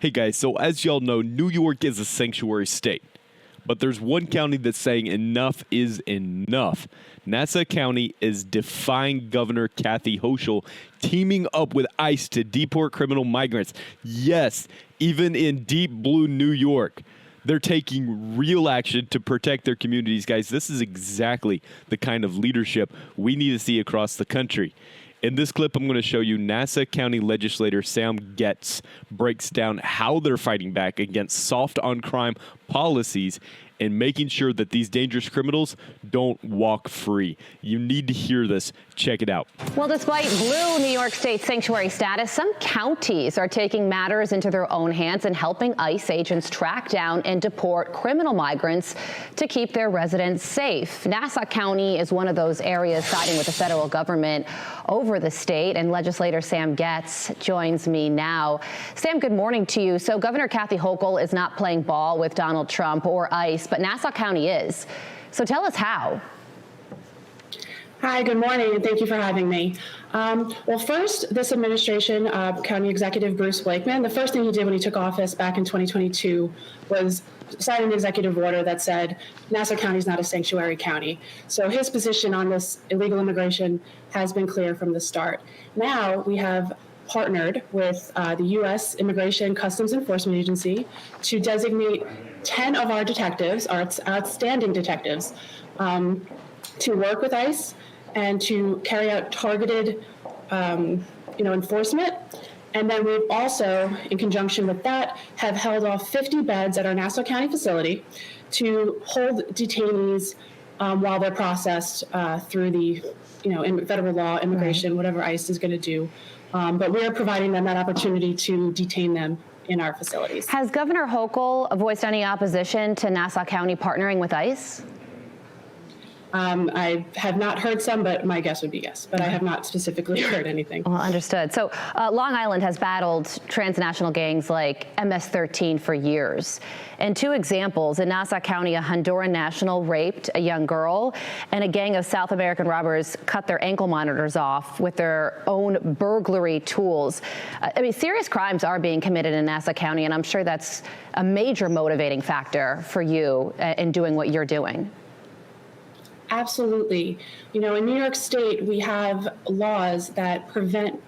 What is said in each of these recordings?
Hey guys, so as y'all know, New York is a sanctuary state. But there's one county that's saying enough is enough. Nassau County is defying Governor Kathy Hochul, teaming up with ICE to deport criminal migrants. Yes, even in deep blue New York. They're taking real action to protect their communities, guys. This is exactly the kind of leadership we need to see across the country. In this clip, I'm going to show you Nassau County Legislator Sam Goetz breaks down how they're fighting back against soft on crime policies and making sure that these dangerous criminals don't walk free. You need to hear this. Check it out. Well, despite blue New York State sanctuary status, some counties are taking matters into their own hands and helping ICE agents track down and deport criminal migrants to keep their residents safe. Nassau County is one of those areas siding with the federal government over the state, and Legislator Sam Goetz joins me now. Sam, good morning to you. So Governor Kathy Hochul is not playing ball with Donald Trump or ICE, but Nassau County is. So tell us how. Hi, good morning, and thank you for having me. Well, first, this administration, County Executive Bruce Blakeman, the first thing he did when he took office back in 2022 was sign an executive order that said Nassau County is not a sanctuary county. So his position on this illegal immigration has been clear from the start. Now we have partnered with the U.S. Immigration Customs Enforcement Agency to designate 10 of our detectives, our outstanding detectives, to work with ICE and to carry out targeted, enforcement. And then we've also, in conjunction with that, have held off 50 beds at our Nassau County facility to hold detainees while they're processed through the, federal law, immigration, whatever ICE is going to do. But we are providing them that opportunity to detain them in our facilities. Has Governor Hochul voiced any opposition to Nassau County partnering with ICE? I have not heard some, but my guess would be yes. But I have not specifically heard anything. Well, understood. So Long Island has battled transnational gangs like MS-13 for years. And two examples, in Nassau County, a Honduran national raped a young girl, and a gang of South American robbers cut their ankle monitors off with their own burglary tools. Serious crimes are being committed in Nassau County, and I'm sure that's a major motivating factor for you in doing what you're doing. Absolutely. In New York State, we have laws that prevent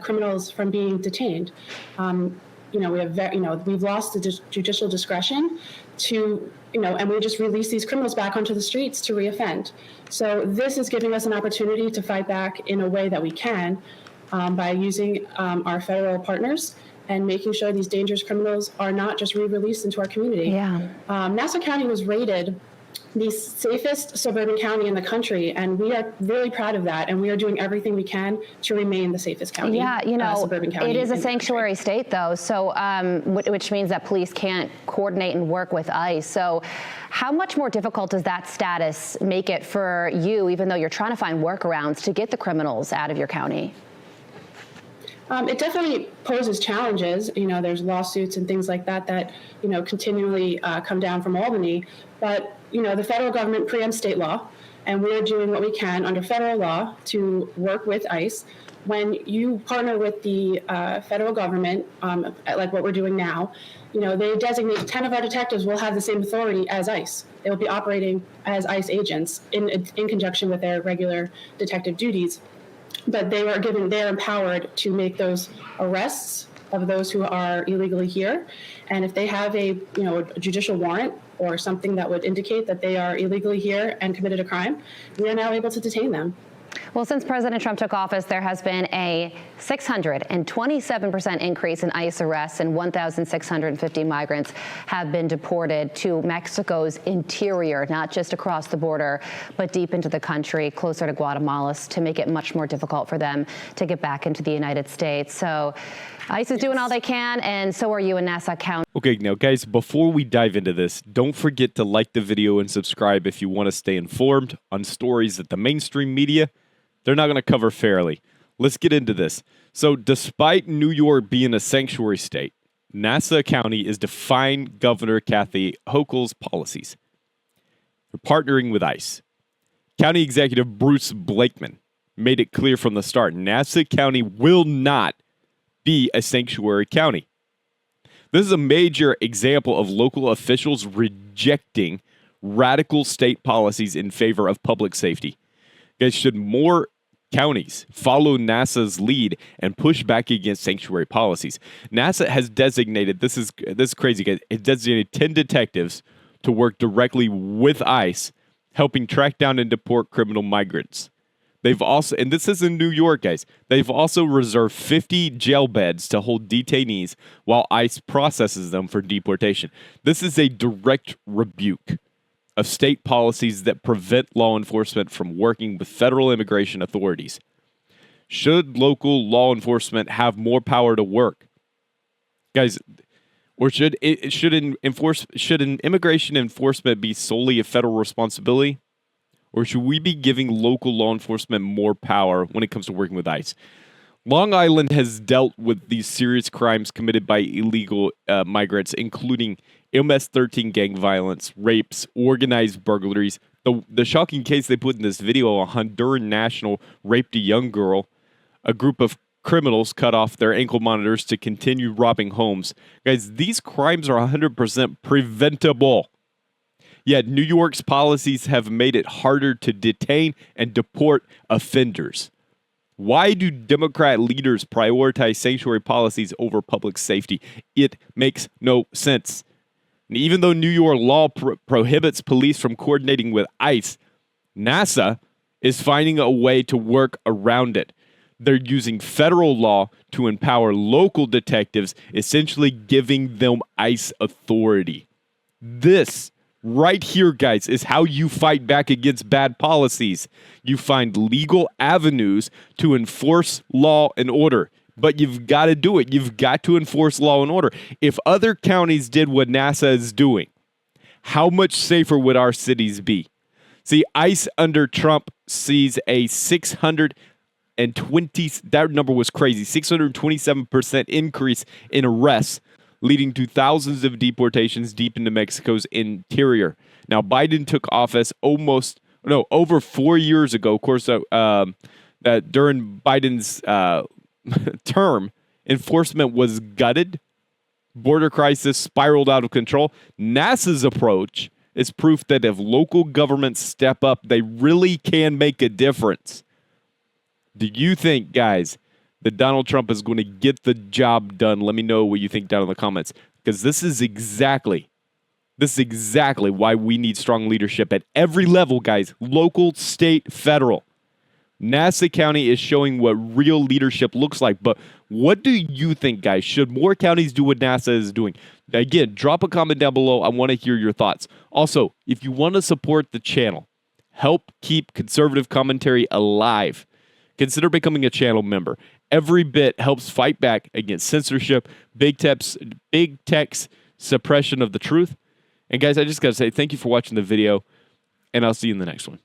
criminals from being detained. We've lost the judicial discretion to, and we just release these criminals back onto the streets to reoffend. So this is giving us an opportunity to fight back in a way that we can by using our federal partners and making sure these dangerous criminals are not just re-released into our community. Yeah. Nassau County was rated the safest suburban county in the country, and we are really proud of that, and we are doing everything we can to remain the safest county. Yeah, suburban county. It is a sanctuary state, though, so which means that police can't coordinate and work with ICE. So how much more difficult does that status make it for you, even though you're trying to find workarounds to get the criminals out of your county? It definitely poses challenges. There's lawsuits and things like that continually come down from Albany. But, the federal government preempts state law, and we're doing what we can under federal law to work with ICE. When you partner with the federal government, like what we're doing now, they designate 10 of our detectives will have the same authority as ICE. They will be operating as ICE agents in conjunction with their regular detective duties. But they're empowered to make those arrests of those who are illegally here. And if they have a judicial warrant or something that would indicate that they are illegally here and committed a crime, we are now able to detain them. Well, since President Trump took office, there has been a 627% increase in ICE arrests, and 1,650 migrants have been deported to Mexico's interior, not just across the border, but deep into the country, closer to Guatemala, to make it much more difficult for them to get back into the United States. So ICE is doing all they can, and so are you in Nassau County. Okay, now guys, before we dive into this, don't forget to like the video and subscribe if you want to stay informed on stories that the mainstream media, they're not going to cover fairly. Let's get into this. So despite New York being a sanctuary state, Nassau County is defying Governor Kathy Hochul's policies. They're partnering with ICE. County Executive Bruce Blakeman made it clear from the start, Nassau County will not be a sanctuary county. This is a major example of local officials rejecting radical state policies in favor of public safety. Guys, should more counties follow NASA's lead and push back against sanctuary policies? NASA has designated, this is crazy, guys, it designated 10 detectives to work directly with ICE, helping track down and deport criminal migrants. They've also, and this is in New York, guys, they've also reserved 50 jail beds to hold detainees while ICE processes them for deportation. This is a direct rebuke of state policies that prevent law enforcement from working with federal immigration authorities. Should local law enforcement have more power to work? Guys, or should an immigration enforcement be solely a federal responsibility? Or should we be giving local law enforcement more power when it comes to working with ICE? Long Island has dealt with these serious crimes committed by illegal migrants, including MS-13 gang violence, rapes, organized burglaries. The shocking case they put in this video, a Honduran national raped a young girl. A group of criminals cut off their ankle monitors to continue robbing homes. Guys, these crimes are 100% preventable. Yet New York's policies have made it harder to detain and deport offenders. Why do Democrat leaders prioritize sanctuary policies over public safety? It makes no sense. And even though New York law prohibits police from coordinating with ICE, NASA is finding a way to work around it. They're using federal law to empower local detectives, essentially giving them ICE authority. This right here, guys, is how you fight back against bad policies. You find legal avenues to enforce law and order, but you've got to do it. You've got to enforce law and order. If other counties did what NASA is doing, how much safer would our cities be? See, ICE under Trump sees a 620, that number was crazy, 627% increase in arrests, leading to thousands of deportations deep into Mexico's interior. Now, Biden took office over 4 years ago. Of course, during Biden's term, enforcement was gutted. Border crisis spiraled out of control. NASA's approach is proof that if local governments step up, they really can make a difference. Do you think, guys, that Donald Trump is going to get the job done? Let me know what you think down in the comments, because this is exactly why we need strong leadership at every level, guys. Local, state, federal. Nassau County is showing what real leadership looks like. But what do you think, guys? Should more counties do what NASA is doing? Again, drop a comment down below. I want to hear your thoughts. Also, if you want to support the channel, help keep conservative commentary alive, consider becoming a channel member. Every bit helps fight back against censorship, big tech's suppression of the truth. And guys, I just got to say thank you for watching the video, and I'll see you in the next one.